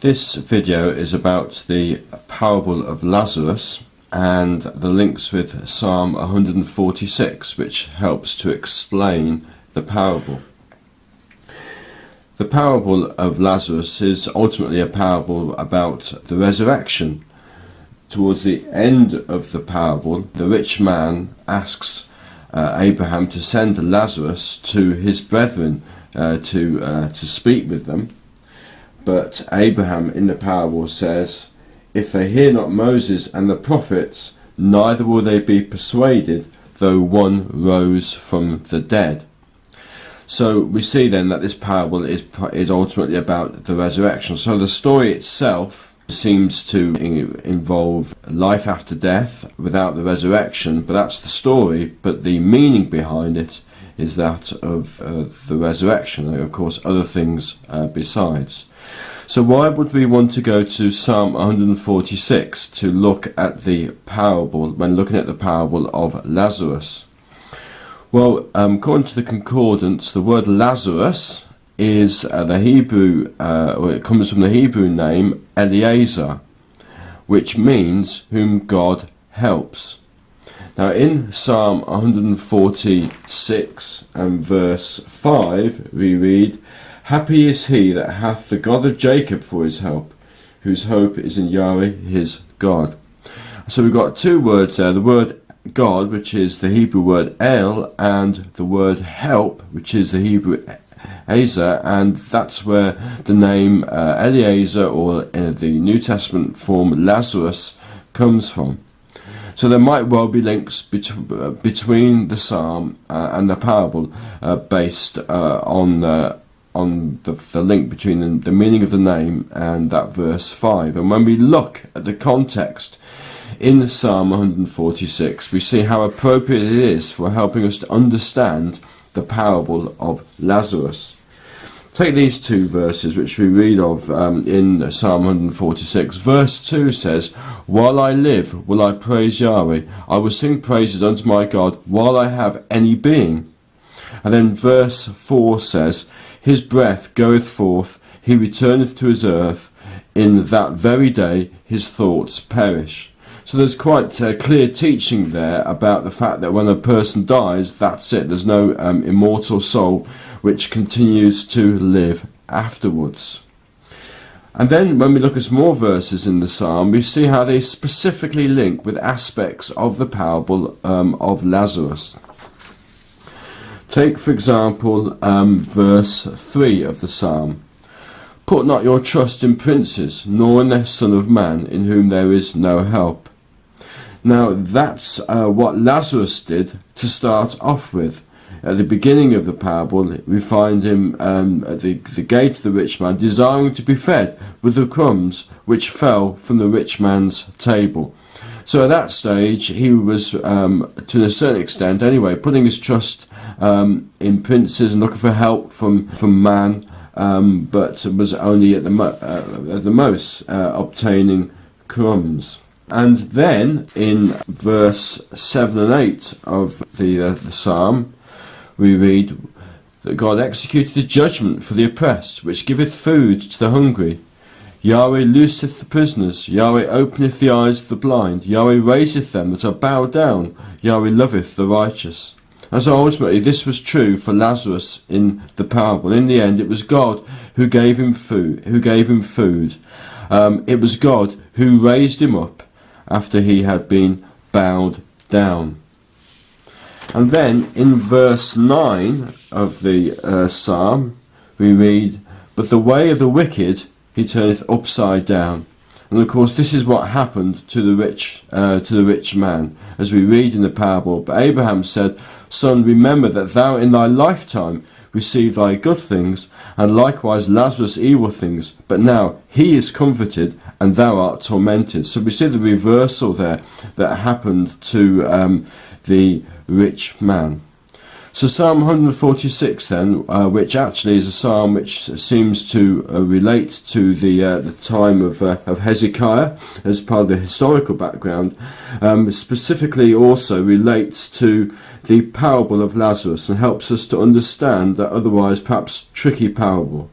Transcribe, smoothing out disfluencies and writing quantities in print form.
This video is about the parable of Lazarus and the links with Psalm 146, which helps to explain the parable. The parable of Lazarus is ultimately a parable about the resurrection. Towards the end of the parable, the rich man asks Abraham to send Lazarus to his brethren to speak with them. But Abraham in the parable says, "If they hear not Moses and the prophets, neither will they be persuaded, though one rose from the dead." So we see then that this parable is ultimately about the resurrection. So the story itself seems to involve life after death without the resurrection, but that's the story. But the meaning behind it is that of the resurrection, and of course other things besides. So why would we want to go to Psalm 146 to look at the parable, when looking at the parable of Lazarus? Well, according to the concordance, the word Lazarus is the Hebrew, or it comes from the Hebrew name Eleazer, which means whom God helps. Now in Psalm 146 and verse 5 we read, "Happy is he that hath the God of Jacob for his help, whose hope is in Yahweh his God." So we've got two words there, the word God, which is the Hebrew word El, and the word help, which is the Hebrew Ezer, and that's where the name Eleazer, or in the New Testament form Lazarus, comes from. So there might well be links between the psalm and the parable based on the link between the meaning of the name and that verse 5. And when we look at the context in Psalm 146, we see how appropriate it is for helping us to understand the parable of Lazarus. Take these two verses which we read of in Psalm 146. Verse 2 says, "While I live will I praise Yahweh, I will sing praises unto my God while I have any being." And then verse 4 says, "His breath goeth forth, he returneth to his earth, in that very day his thoughts perish." So there's quite a clear teaching there about the fact that when a person dies, that's it. There's no immortal soul which continues to live afterwards. And then when we look at some more verses in the psalm, we see how they specifically link with aspects of the parable of Lazarus. Take, for example, verse 3 of the psalm. "Put not your trust in princes, nor in the Son of Man, in whom there is no help." Now that's what Lazarus did to start off with. At the beginning of the parable, we find him at the gate of the rich man, desiring to be fed with the crumbs which fell from the rich man's table. So at that stage, he was, to a certain extent anyway, putting his trust in princes and looking for help from man, but was only at the most obtaining crumbs. And then in verse 7 and 8 of the psalm, we read that God executed the judgment for the oppressed, which giveth food to the hungry. Yahweh looseth the prisoners, Yahweh openeth the eyes of the blind, Yahweh raiseth them that are bowed down, Yahweh loveth the righteous. And so ultimately this was true for Lazarus in the parable. In the end, it was God who gave him food. It was God who raised him up after he had been bowed down. And then in verse 9 of the psalm we read, "But the way of the wicked he turneth upside down." And of course this is what happened to the rich man, as we read in the parable. "But Abraham said, Son, remember that thou in thy lifetime received thy good things, and likewise Lazarus evil things. But now he is comforted, and thou art tormented." So we see the reversal there that happened to the rich man. So Psalm 146 then, which actually is a psalm which seems to relate to the time of Hezekiah as part of the historical background, specifically also relates to the parable of Lazarus and helps us to understand that otherwise perhaps tricky parable.